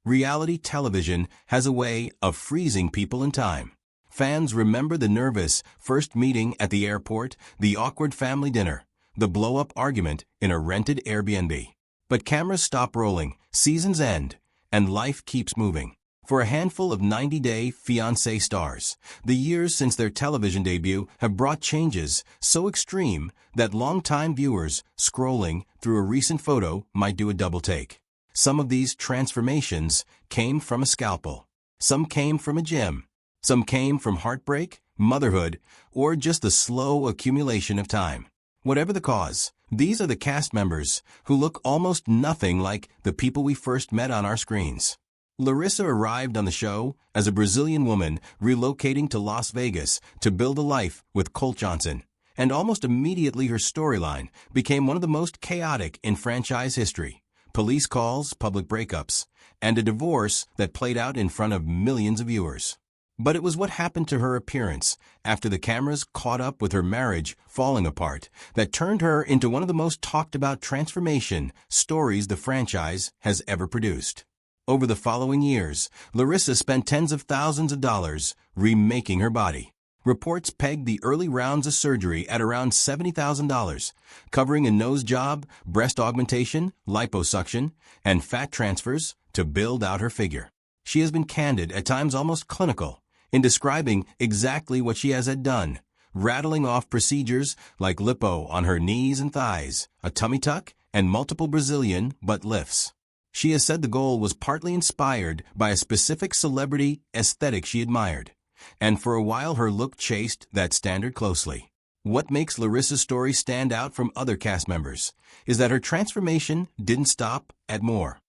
Reality television has a way of freezing people in time. Fans remember the nervous first meeting at the airport, the awkward family dinner, the blow-up argument in a rented Airbnb. But cameras stop rolling, seasons end, and life keeps moving. For a handful of 90-day Fiancé stars, the years since their television debut have brought changes so extreme that longtime viewers scrolling through a recent photo might do a double take. Some of these transformations came from a scalpel. Some came from a gym. Some came from heartbreak, motherhood, or just the slow accumulation of time. Whatever the cause, these are the cast members who look almost nothing like the people we first met on our screens. Larissa arrived on the show as a Brazilian woman relocating to Las Vegas to build a life with Colt Johnson, and almost immediately her storyline became one of the most chaotic in franchise history. Police calls, public breakups, and a divorce that played out in front of millions of viewers. But it was what happened to her appearance after the cameras caught up with her marriage falling apart that turned her into one of the most talked about transformation stories the franchise has ever produced. Over the following years, Larissa spent tens of thousands of dollars remaking her body. Reports pegged the early rounds of surgery at around $70,000, covering a nose job, breast augmentation, liposuction, and fat transfers to build out her figure. She has been candid, at times almost clinical, in describing exactly what she has had done, rattling off procedures like lipo on her knees and thighs, a tummy tuck, and multiple Brazilian butt lifts. She has said the goal was partly inspired by a specific celebrity aesthetic she admired, and for a while her look chased that standard closely. What makes Larissa's story stand out from other cast members is that her transformation didn't stop at more.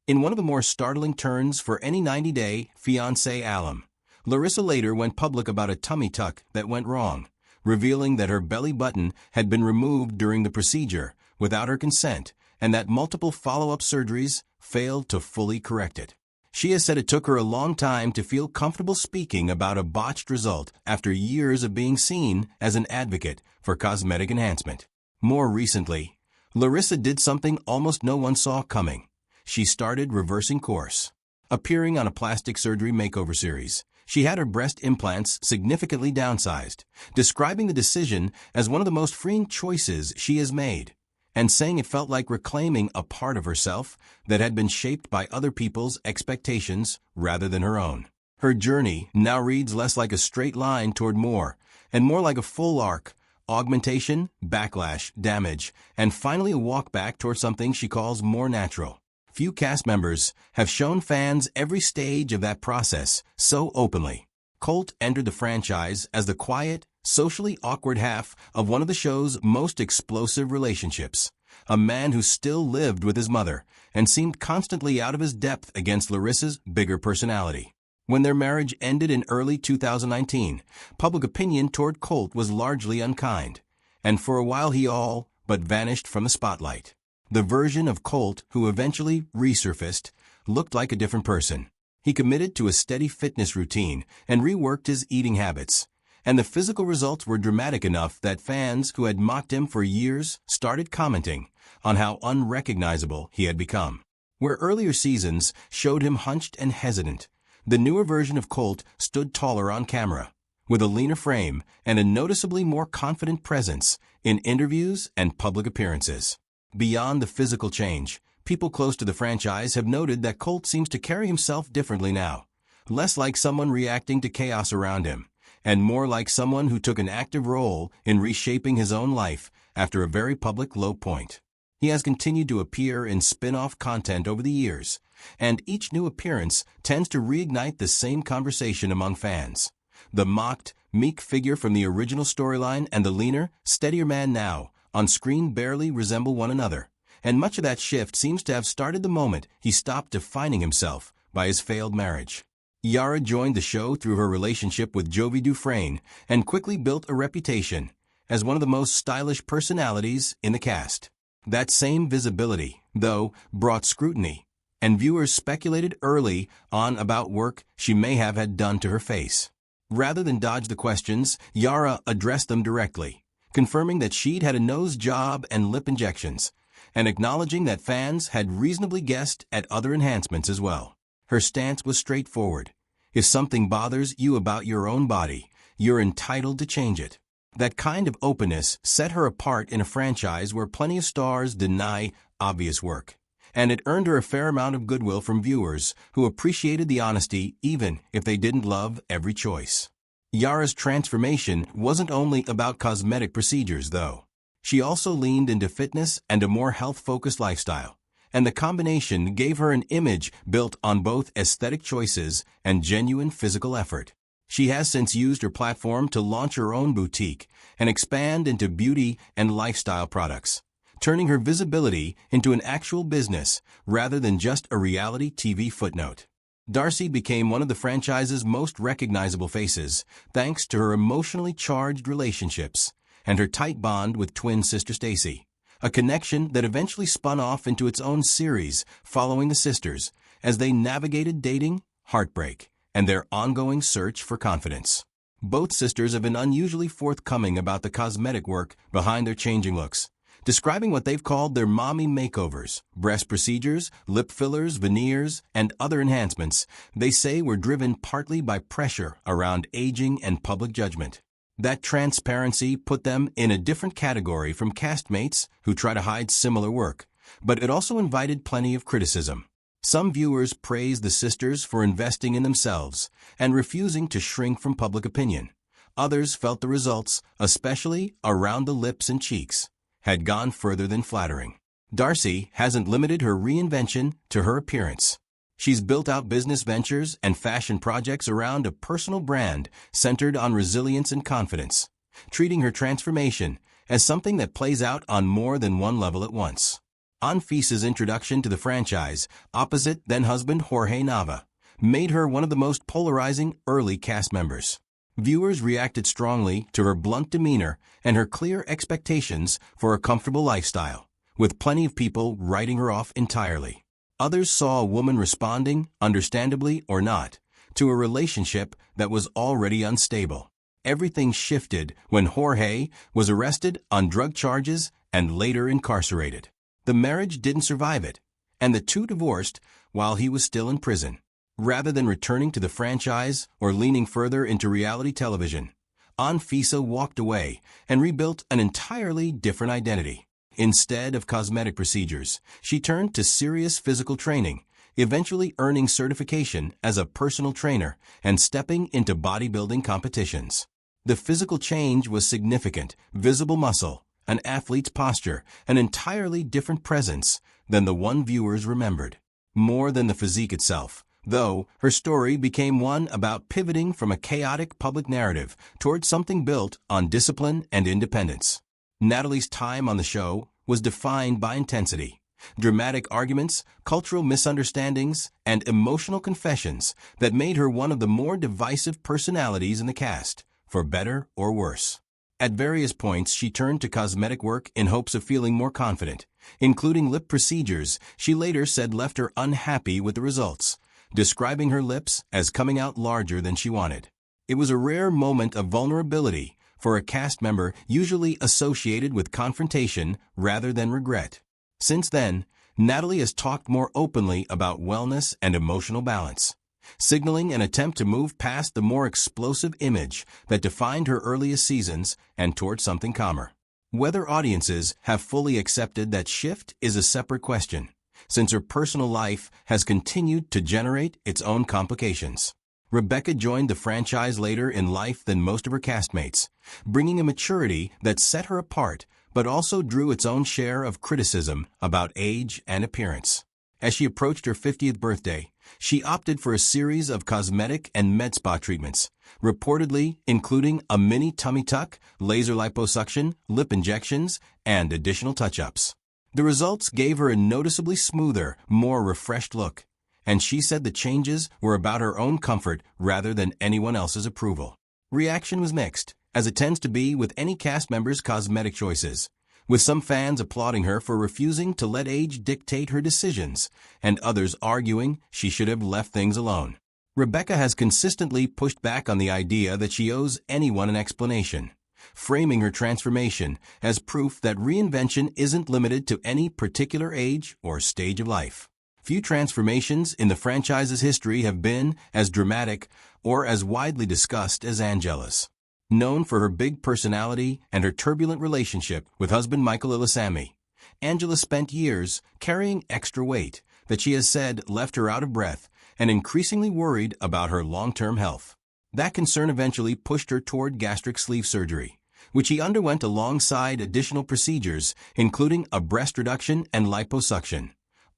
In one of the more startling turns for any 90-day Fiancé alum, Larissa later went public about a tummy tuck that went wrong, revealing that her belly button had been removed during the procedure without her consent and that multiple follow-up surgeries failed to fully correct it. She has said it took her a long time to feel comfortable speaking about a botched result after years of being seen as an advocate for cosmetic enhancement. More recently, Larissa did something almost no one saw coming. She started reversing course. Appearing on a plastic surgery makeover series, she had her breast implants significantly downsized, describing the decision as one of the most freeing choices she has made, and saying it felt like reclaiming a part of herself that had been shaped by other people's expectations rather than her own. Her journey now reads less like a straight line toward more, and more like a full arc: augmentation, backlash, damage, and finally a walk back toward something she calls more natural. Few cast members have shown fans every stage of that process so openly. Colt entered the franchise as the quiet, socially awkward half of one of the show's most explosive relationships, a man who still lived with his mother and seemed constantly out of his depth against Larissa's bigger personality. When their marriage ended in early 2019, public opinion toward Colt was largely unkind, and for a while he all but vanished from the spotlight. The version of Colt who eventually resurfaced looked like a different person. He committed to a steady fitness routine and reworked his eating habits, and the physical results were dramatic enough that fans who had mocked him for years started commenting on how unrecognizable he had become. Where earlier seasons showed him hunched and hesitant, the newer version of Colt stood taller on camera, with a leaner frame and a noticeably more confident presence in interviews and public appearances. Beyond the physical change, people close to the franchise have noted that Colt seems to carry himself differently now, less like someone reacting to chaos around him, and more like someone who took an active role in reshaping his own life after a very public low point. He has continued to appear in spin-off content over the years, and each new appearance tends to reignite the same conversation among fans. The mocked, meek figure from the original storyline and the leaner, steadier man now on screen barely resemble one another, and much of that shift seems to have started the moment he stopped defining himself by his failed marriage. Yara joined the show through her relationship with Jovi Dufresne and quickly built a reputation as one of the most stylish personalities in the cast. That same visibility, though, brought scrutiny, and viewers speculated early on about work she may have had done to her face. Rather than dodge the questions, Yara addressed them directly, confirming that she'd had a nose job and lip injections, and acknowledging that fans had reasonably guessed at other enhancements as well. Her stance was straightforward. If something bothers you about your own body, you're entitled to change it. That kind of openness set her apart in a franchise where plenty of stars deny obvious work. And it earned her a fair amount of goodwill from viewers who appreciated the honesty even if they didn't love every choice. Yara's transformation wasn't only about cosmetic procedures, though. She also leaned into fitness and a more health-focused lifestyle, and the combination gave her an image built on both aesthetic choices and genuine physical effort. She has since used her platform to launch her own boutique and expand into beauty and lifestyle products, turning her visibility into an actual business rather than just a reality TV footnote. Darcy became one of the franchise's most recognizable faces thanks to her emotionally charged relationships and her tight bond with twin sister Stacy, a connection that eventually spun off into its own series following the sisters as they navigated dating, heartbreak, and their ongoing search for confidence. Both sisters have been unusually forthcoming about the cosmetic work behind their changing looks, describing what they've called their mommy makeovers, breast procedures, lip fillers, veneers, and other enhancements they say were driven partly by pressure around aging and public judgment. That transparency put them in a different category from castmates who try to hide similar work, but it also invited plenty of criticism. Some viewers praised the sisters for investing in themselves and refusing to shrink from public opinion. Others felt the results, especially around the lips and cheeks, had gone further than flattering. Darcy hasn't limited her reinvention to her appearance. She's built out business ventures and fashion projects around a personal brand centered on resilience and confidence, treating her transformation as something that plays out on more than one level at once. Anfisa's introduction to the franchise, opposite then-husband Jorge Nava, made her one of the most polarizing early cast members. Viewers reacted strongly to her blunt demeanor and her clear expectations for a comfortable lifestyle, with plenty of people writing her off entirely. Others saw a woman responding, understandably or not, to a relationship that was already unstable. Everything shifted when Jorge was arrested on drug charges and later incarcerated. The marriage didn't survive it, and the two divorced while he was still in prison. Rather than returning to the franchise or leaning further into reality television, Anfisa walked away and rebuilt an entirely different identity. Instead of cosmetic procedures, she turned to serious physical training, eventually earning certification as a personal trainer and stepping into bodybuilding competitions. The physical change was significant: visible muscle, an athlete's posture, an entirely different presence than the one viewers remembered. More than the physique itself, though, her story became one about pivoting from a chaotic public narrative towards something built on discipline and independence. Natalie's time on the show was defined by intensity, dramatic arguments, cultural misunderstandings, and emotional confessions that made her one of the more divisive personalities in the cast, for better or worse. At various points, she turned to cosmetic work in hopes of feeling more confident, including lip procedures she later said left her unhappy with the results, describing her lips as coming out larger than she wanted. It was a rare moment of vulnerability for a cast member usually associated with confrontation rather than regret. Since then, Natalie has talked more openly about wellness and emotional balance, signaling an attempt to move past the more explosive image that defined her earliest seasons and toward something calmer. Whether audiences have fully accepted that shift is a separate question, since her personal life has continued to generate its own complications. Rebecca joined the franchise later in life than most of her castmates, bringing a maturity that set her apart but also drew its own share of criticism about age and appearance. As she approached her 50th birthday, she opted for a series of cosmetic and med spa treatments, reportedly including a mini tummy tuck, laser liposuction, lip injections, and additional touch-ups. The results gave her a noticeably smoother, more refreshed look, and she said the changes were about her own comfort rather than anyone else's approval. Reaction was mixed, as it tends to be with any cast member's cosmetic choices, with some fans applauding her for refusing to let age dictate her decisions, and others arguing she should have left things alone. Rebecca has consistently pushed back on the idea that she owes anyone an explanation, framing her transformation as proof that reinvention isn't limited to any particular age or stage of life. Few transformations in the franchise's history have been as dramatic or as widely discussed as Angela's. Known for her big personality and her turbulent relationship with husband Michael Ilisamy, Angela spent years carrying extra weight that she has said left her out of breath and increasingly worried about her long-term health. That concern eventually pushed her toward gastric sleeve surgery, which she underwent alongside additional procedures, including a breast reduction and liposuction,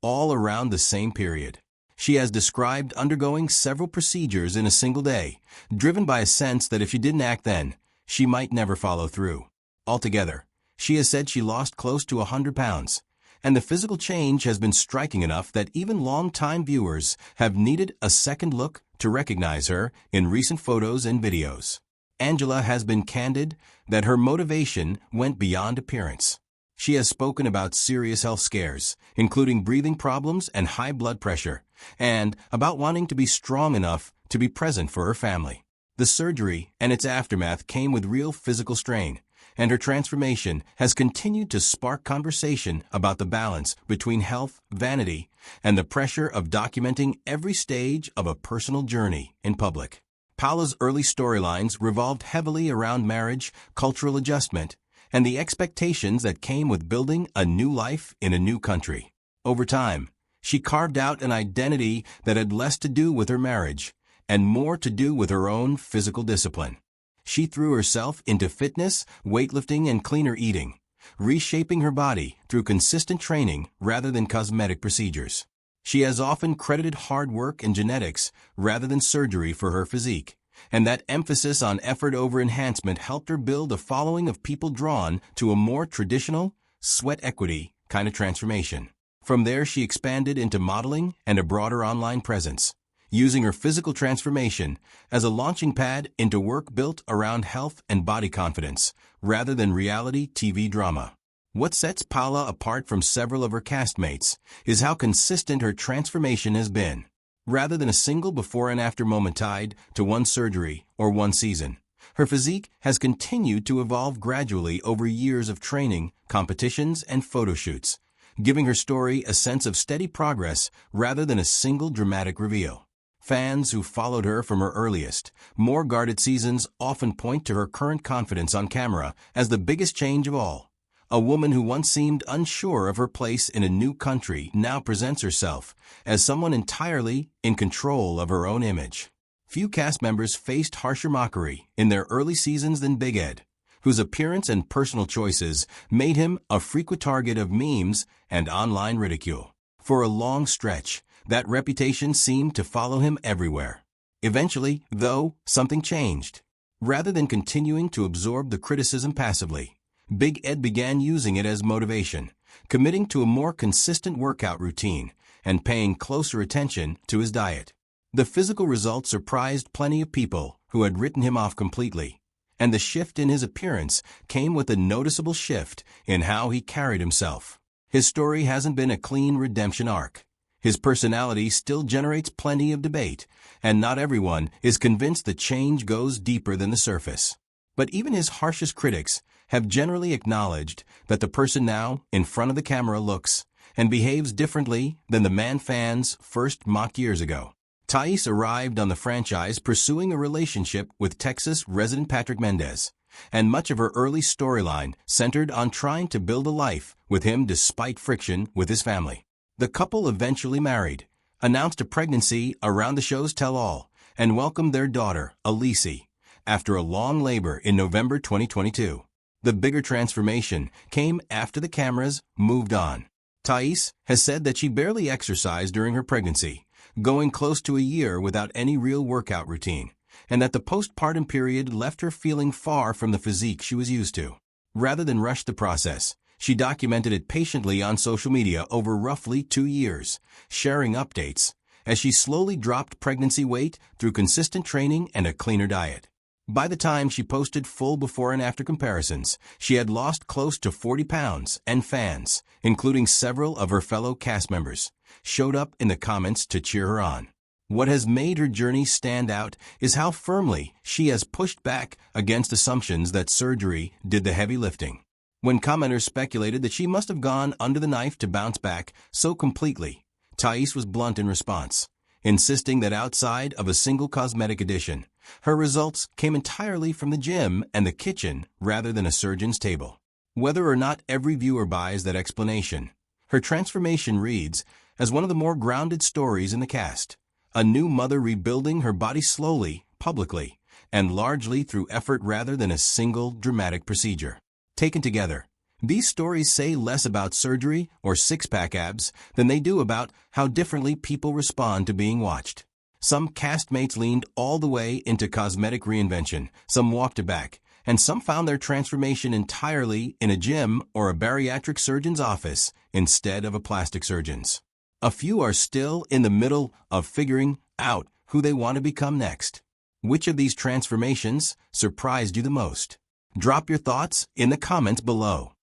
all around the same period. She has described undergoing several procedures in a single day, driven by a sense that if she didn't act then, she might never follow through. Altogether, she has said she lost close to 100 pounds, and the physical change has been striking enough that even long-time viewers have needed a second look to recognize her in recent photos and videos. Angela has been candid that her motivation went beyond appearance. She has spoken about serious health scares, including breathing problems and high blood pressure, and about wanting to be strong enough to be present for her family. The surgery and its aftermath came with real physical strain, and her transformation has continued to spark conversation about the balance between health, vanity, and the pressure of documenting every stage of a personal journey in public. Paula's early storylines revolved heavily around marriage, cultural adjustment, and the expectations that came with building a new life in a new country. Over time, she carved out an identity that had less to do with her marriage and more to do with her own physical discipline. She threw herself into fitness, weightlifting, and cleaner eating, reshaping her body through consistent training rather than cosmetic procedures. She has often credited hard work and genetics rather than surgery for her physique, and that emphasis on effort over enhancement helped her build a following of people drawn to a more traditional, sweat equity kind of transformation. From there, she expanded into modeling and a broader online presence, using her physical transformation as a launching pad into work built around health and body confidence, rather than reality TV drama. What sets Paula apart from several of her castmates is how consistent her transformation has been. Rather than a single before and after moment tied to one surgery or one season, her physique has continued to evolve gradually over years of training, competitions, and photo shoots, giving her story a sense of steady progress rather than a single dramatic reveal. Fans who followed her from her earliest, more guarded seasons often point to her current confidence on camera as the biggest change of all. A woman who once seemed unsure of her place in a new country now presents herself as someone entirely in control of her own image. Few cast members faced harsher mockery in their early seasons than Big Ed, whose appearance and personal choices made him a frequent target of memes and online ridicule. For a long stretch, that reputation seemed to follow him everywhere. Eventually, though, something changed. Rather than continuing to absorb the criticism passively, Big Ed began using it as motivation, committing to a more consistent workout routine and paying closer attention to his diet. The physical results surprised plenty of people who had written him off completely, and the shift in his appearance came with a noticeable shift in how he carried himself. His story hasn't been a clean redemption arc. His personality still generates plenty of debate, and not everyone is convinced the change goes deeper than the surface. But even his harshest critics have generally acknowledged that the person now in front of the camera looks and behaves differently than the man fans first mocked years ago. Thais arrived on the franchise pursuing a relationship with Texas resident Patrick Mendez, and much of her early storyline centered on trying to build a life with him despite friction with his family. The couple eventually married, announced a pregnancy around the show's tell-all, and welcomed their daughter, Elise, after a long labor in November 2022. The bigger transformation came after the cameras moved on. Thais has said that she barely exercised during her pregnancy, going close to a year without any real workout routine, and that the postpartum period left her feeling far from the physique she was used to. Rather than rush the process, she documented it patiently on social media over roughly 2 years, sharing updates as she slowly dropped pregnancy weight through consistent training and a cleaner diet. By the time she posted full before and after comparisons, she had lost close to 40 pounds, and fans, including several of her fellow cast members, showed up in the comments to cheer her on. What has made her journey stand out is how firmly she has pushed back against assumptions that surgery did the heavy lifting. When commenters speculated that she must have gone under the knife to bounce back so completely, Thais was blunt in response, insisting that outside of a single cosmetic addition, her results came entirely from the gym and the kitchen rather than a surgeon's table. Whether or not every viewer buys that explanation, her transformation reads as one of the more grounded stories in the cast. A new mother rebuilding her body slowly, publicly, and largely through effort rather than a single dramatic procedure. Taken together, these stories say less about surgery or six-pack abs than they do about how differently people respond to being watched. Some castmates leaned all the way into cosmetic reinvention, some walked it back, and some found their transformation entirely in a gym or a bariatric surgeon's office instead of a plastic surgeon's. A few are still in the middle of figuring out who they want to become next. Which of these transformations surprised you the most? Drop your thoughts in the comments below.